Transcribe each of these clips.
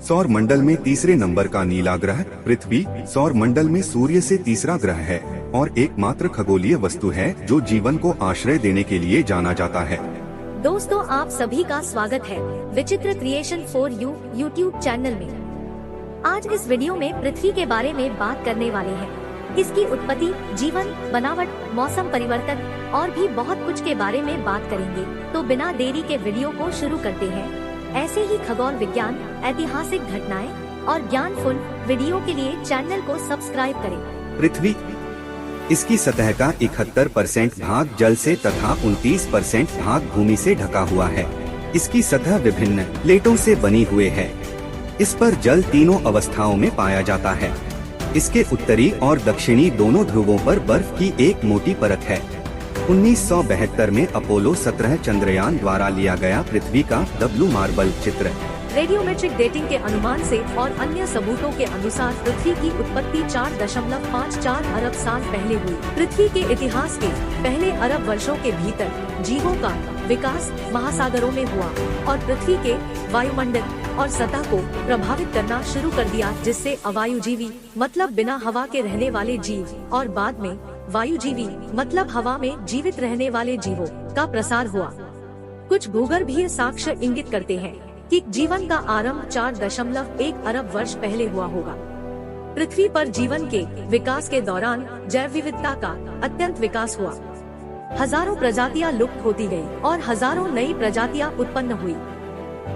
सौर मंडल में तीसरे नंबर का नीला ग्रह पृथ्वी सौर मंडल में सूर्य से तीसरा ग्रह है और एकमात्र खगोलीय वस्तु है जो जीवन को आश्रय देने के लिए जाना जाता है। दोस्तों, आप सभी का स्वागत है विचित्र creation for you YouTube channel में। आज इस वीडियो में पृथ्वी के बारे में बात करने वाले हैं। इसकी उत्पत्ति, जीवन, बनावट, मौसम परिवर्तन और भी बहुत कुछ के बारे में बात करेंगे। तो बिना देरी के वीडियो को शुरू करते हैं। ऐसे ही खगोल विज्ञान, ऐतिहासिक घटनाएं और ज्ञानफुल वीडियो के लिए चैनल को सब्सक्राइब करें। पृथ्वी, इसकी सतह का 71% भाग जल से तथा 29% भाग भूमि से ढका हुआ है। इसकी सतह विभिन्न प्लेटों से बनी हुए है। इस पर जल तीनों अवस्थाओं में पाया जाता है। इसके उत्तरी और दक्षिणी दोनों ध्रुवों पर बर्फ की एक मोटी परत है। 1972 में अपोलो 17 चंद्रयान द्वारा लिया गया पृथ्वी का ब्लू मार्बल चित्र। रेडियोमेट्रिक डेटिंग के अनुमान से और अन्य सबूतों के अनुसार पृथ्वी की उत्पत्ति 4.54 अरब साल पहले हुई। पृथ्वी के इतिहास के पहले अरब वर्षों के भीतर जीवों का विकास महासागरों में हुआ और पृथ्वी के वायुमंडल और सतह को प्रभावित करना शुरू कर दिया, जिससे अवायुजीवी मतलब बिना हवा के रहने वाले जीव और बाद में वायुजीवी मतलब हवा में जीवित रहने वाले जीवों का प्रसार हुआ। कुछ भूगर्भीय साक्ष्य इंगित करते हैं कि जीवन का आरंभ 4.1 अरब वर्ष पहले हुआ होगा। पृथ्वी पर जीवन के विकास के दौरान जैव विविधता का अत्यंत विकास हुआ। हजारों प्रजातियां लुप्त होती गयी और हजारों नई प्रजातियां उत्पन्न हुई।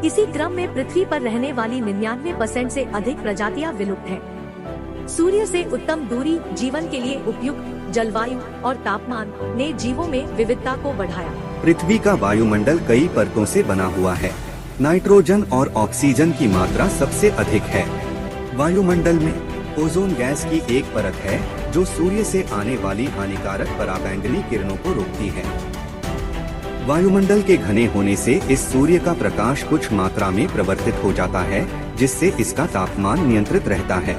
इसी क्रम में पृथ्वी पर रहने वाली 99% से अधिक प्रजातियां विलुप्त हैं। सूर्य से उत्तम दूरी, जीवन के लिए उपयुक्त जलवायु और तापमान ने जीवों में विविधता को बढ़ाया। पृथ्वी का वायुमंडल कई परतों से बना हुआ है। नाइट्रोजन और ऑक्सीजन की मात्रा सबसे अधिक है। वायुमंडल में ओजोन गैस की एक परत है जो सूर्य से आने वाली हानिकारक पराबैंगनी किरणों को रोकती है। वायुमंडल के घने होने से इस सूर्य का प्रकाश कुछ मात्रा में प्रवर्तित हो जाता है, जिससे इसका तापमान नियंत्रित रहता है।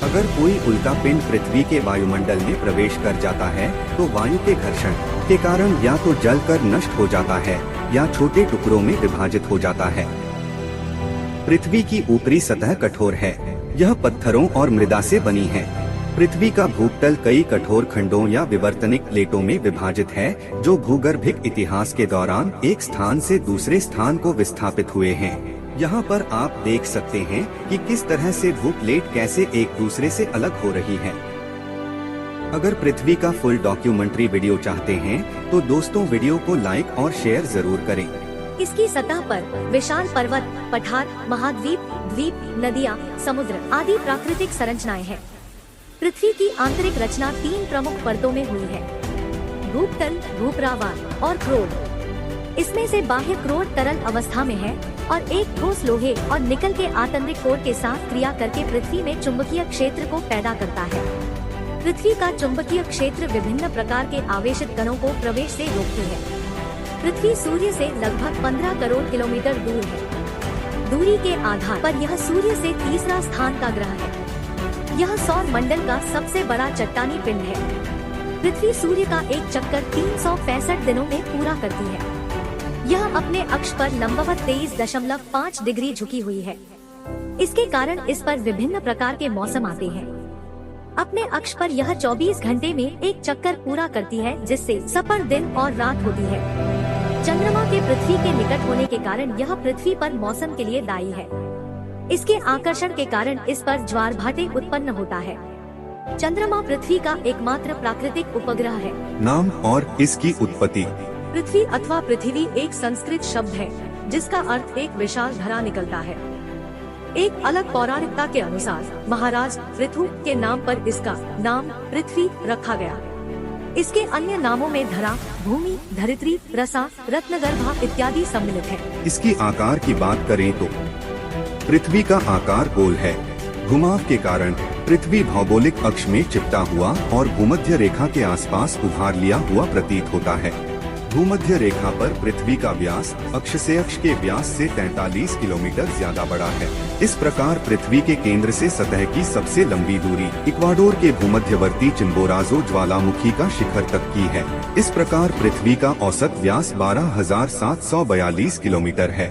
अगर कोई उल्का पिंड पृथ्वी के वायुमंडल में प्रवेश कर जाता है तो वायु के घर्षण के कारण या तो जलकर नष्ट हो जाता है या छोटे टुकड़ों में विभाजित हो जाता है। पृथ्वी की ऊपरी सतह कठोर है। यह पत्थरों और मृदा से बनी है। पृथ्वी का भूतल कई कठोर खंडों या विवर्तनिक प्लेटों में विभाजित है, जो भूगर्भिक इतिहास के दौरान एक स्थान से दूसरे स्थान को विस्थापित हुए हैं। यहाँ पर आप देख सकते हैं कि किस तरह से भूप्लेट कैसे एक दूसरे से अलग हो रही है। अगर पृथ्वी का फुल डॉक्यूमेंट्री वीडियो चाहते हैं तो दोस्तों वीडियो को लाइक और शेयर जरूर करें। इसकी सतह पर विशाल पर्वत, पठार, महाद्वीप, द्वीप, नदियाँ, समुद्र आदि प्राकृतिक संरचनाएं हैं। पृथ्वी की आंतरिक रचना 3 प्रमुख परतों में हुई है: भूतल, भूपरावार और क्रोड। इसमें से बाह्य क्रोड तरल अवस्था में है और एक ठोस लोहे और निकल के आंतरिक कोर के साथ क्रिया करके पृथ्वी में चुंबकीय क्षेत्र को पैदा करता है। पृथ्वी का चुंबकीय क्षेत्र विभिन्न प्रकार के आवेशित कणों को प्रवेश से रोकती है। पृथ्वी सूर्य से लगभग 15 करोड़ किलोमीटर दूर है। दूरी के आधार पर यह सूर्य से तीसरा स्थान का ग्रह है। यह सौर मंडल का सबसे बड़ा चट्टानी पिंड है। पृथ्वी सूर्य का एक चक्कर 365 दिनों में पूरा करती है। यह अपने अक्ष पर लंबवत 23.5 डिग्री झुकी हुई है। इसके कारण इस पर विभिन्न प्रकार के मौसम आते हैं। अपने अक्ष पर यह 24 घंटे में एक चक्कर पूरा करती है, जिससे सपर दिन और रात होती है। चंद्रमा के पृथ्वी के निकट होने के कारण यह पृथ्वी पर मौसम के लिए दायी है। इसके आकर्षण के कारण इस पर ज्वार भाटे उत्पन्न होता है। चंद्रमा पृथ्वी का एकमात्र प्राकृतिक उपग्रह है। नाम और इसकी उत्पत्ति। पृथ्वी अथवा पृथ्वी एक संस्कृत शब्द है जिसका अर्थ एक विशाल धरा निकलता है। एक अलग पौराणिकता के अनुसार महाराज पृथु के नाम पर इसका नाम पृथ्वी रखा गया। इसके अन्य नामों में धरा, भूमि, धरित्री, रसा, रत्नगर्भा इत्यादि सम्मिलित है। इसकी आकार की बात करें तो पृथ्वी का आकार गोल है। घुमाव के कारण पृथ्वी भौगोलिक अक्ष में चिपटा हुआ और भूमध्य रेखा के आसपास उभार लिया हुआ प्रतीत होता है। भूमध्य रेखा पर पृथ्वी का व्यास अक्ष से अक्ष के व्यास से 43 किलोमीटर ज्यादा बड़ा है। इस प्रकार पृथ्वी के केंद्र से सतह की सबसे लंबी दूरी इक्वाडोर के भूमध्यवर्ती चिम्बोराजो ज्वालामुखी का शिखर तक की है। इस प्रकार पृथ्वी का औसत व्यास 12,742 किलोमीटर है।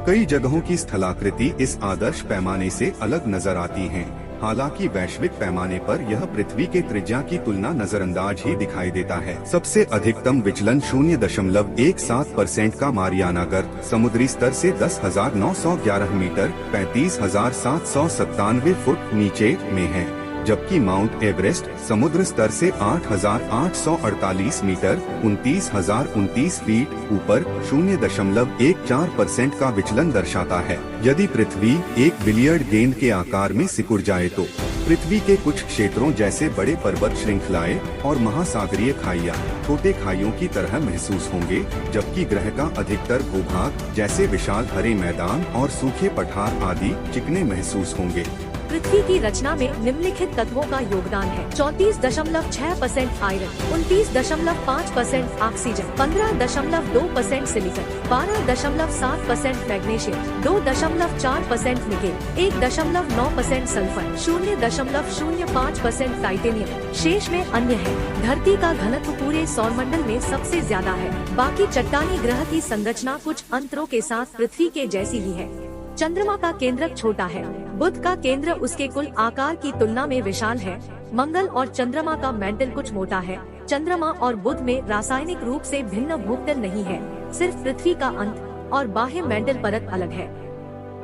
कई जगहों की स्थलाकृति इस आदर्श पैमाने से अलग नजर आती हैं। हालांकि वैश्विक पैमाने पर यह पृथ्वी के त्रिज्या की तुलना नजरअंदाज ही दिखाई देता है। सबसे अधिकतम विचलन 0.17% का मारियाना गर्त समुद्री स्तर से 10,911 मीटर 35,797 फुट नीचे में है, जबकि माउंट एवरेस्ट समुद्र स्तर से 8,848 मीटर 29,029 फीट ऊपर 0.14% का विचलन दर्शाता है। यदि पृथ्वी एक बिलियर्ड गेंद के आकार में सिकुड़ जाए तो पृथ्वी के कुछ क्षेत्रों जैसे बड़े पर्वत श्रृंखलाएं और महासागरीय खाइयां छोटे खाइयों की तरह महसूस होंगे, जबकि ग्रह का अधिकतर भूभाग जैसे विशाल हरे मैदान और सूखे पठार आदि चिकने महसूस होंगे। पृथ्वी की रचना में निम्नलिखित तत्वों का योगदान है: 34.6% iron, 29.5% oxygen, 15.2% silicon, 12.7% magnesium, 2.4% nickel, 1.9% sulphur, 0.05% titanium. शेष में अन्य है। धरती का घनत्व पूरे सौरमंडल में सबसे ज्यादा है। बाकी चट्टानी ग्रह की संरचना कुछ अंतरों के साथ पृथ्वी के जैसी ही है। चंद्रमा का केंद्रक छोटा है। बुध का केंद्र उसके कुल आकार की तुलना में विशाल है। मंगल और चंद्रमा का मेंटल कुछ मोटा है। चंद्रमा और बुध में रासायनिक रूप से भिन्न भूतल नहीं है, सिर्फ पृथ्वी का अंत और बाह्य मेंटल परत अलग है।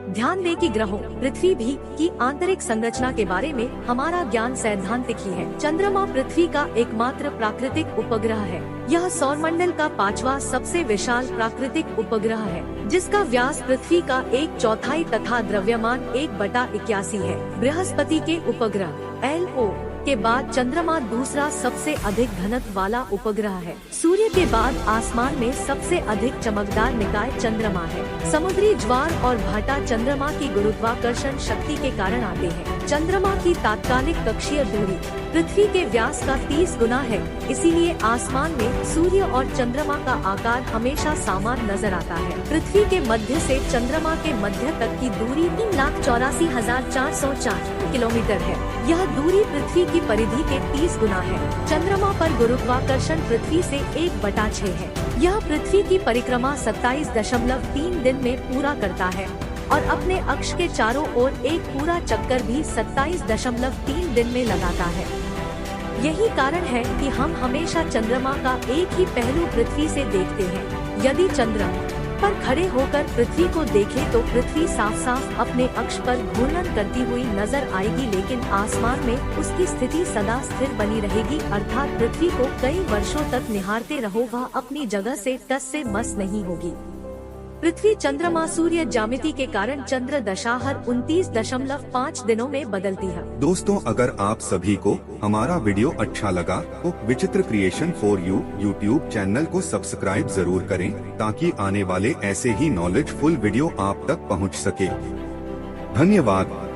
ध्यान दें कि ग्रहों, पृथ्वी भी की आंतरिक संरचना के बारे में हमारा ज्ञान सैद्धांतिक ही है। चंद्रमा पृथ्वी का एकमात्र प्राकृतिक उपग्रह है। यह सौरमंडल का 5वां सबसे विशाल प्राकृतिक उपग्रह है, जिसका व्यास पृथ्वी का 1/4 तथा द्रव्यमान 1/81 है। बृहस्पति के उपग्रह LO के बाद चंद्रमा दूसरा सबसे अधिक घनत्व वाला उपग्रह है। सूर्य के बाद आसमान में सबसे अधिक चमकदार निकाय चंद्रमा है। समुद्री ज्वार और भाटा चंद्रमा की गुरुत्वाकर्षण शक्ति के कारण आते हैं। चंद्रमा की तात्कालिक कक्षीय दूरी पृथ्वी के व्यास का 30 गुना है, इसीलिए आसमान में सूर्य और चंद्रमा का आकार हमेशा समान नजर आता है। पृथ्वी के मध्य से चंद्रमा के मध्य तक की दूरी 3,84,404 किलोमीटर है। यह दूरी पृथ्वी की परिधि के 30 गुना है। चंद्रमा पर गुरुत्वाकर्षण पृथ्वी से 1/6 है। यह पृथ्वी की परिक्रमा 27.3 दिन में पूरा करता है और अपने अक्ष के चारों ओर एक पूरा चक्कर भी 27.3 दिन में लगाता है। यही कारण है कि हम हमेशा चंद्रमा का एक ही पहलू पृथ्वी से देखते हैं। यदि चंद्र पर खड़े होकर पृथ्वी को देखें तो पृथ्वी साफ साफ अपने अक्ष पर घूर्णन करती हुई नजर आएगी, लेकिन आसमान में उसकी स्थिति सदा स्थिर बनी रहेगी, अर्थात पृथ्वी को कई वर्षों तक निहारते रहो, वह अपनी जगह से टस से मस नहीं होगी। पृथ्वी चंद्रमा सूर्य ज्यामिति के कारण चंद्र दशा हर 29.5 दिनों में बदलती है। दोस्तों, अगर आप सभी को हमारा वीडियो अच्छा लगा तो विचित्र creation for you YouTube channel को सब्सक्राइब जरूर करें, ताकि आने वाले ऐसे ही नॉलेजफुल वीडियो आप तक पहुंच सके। धन्यवाद।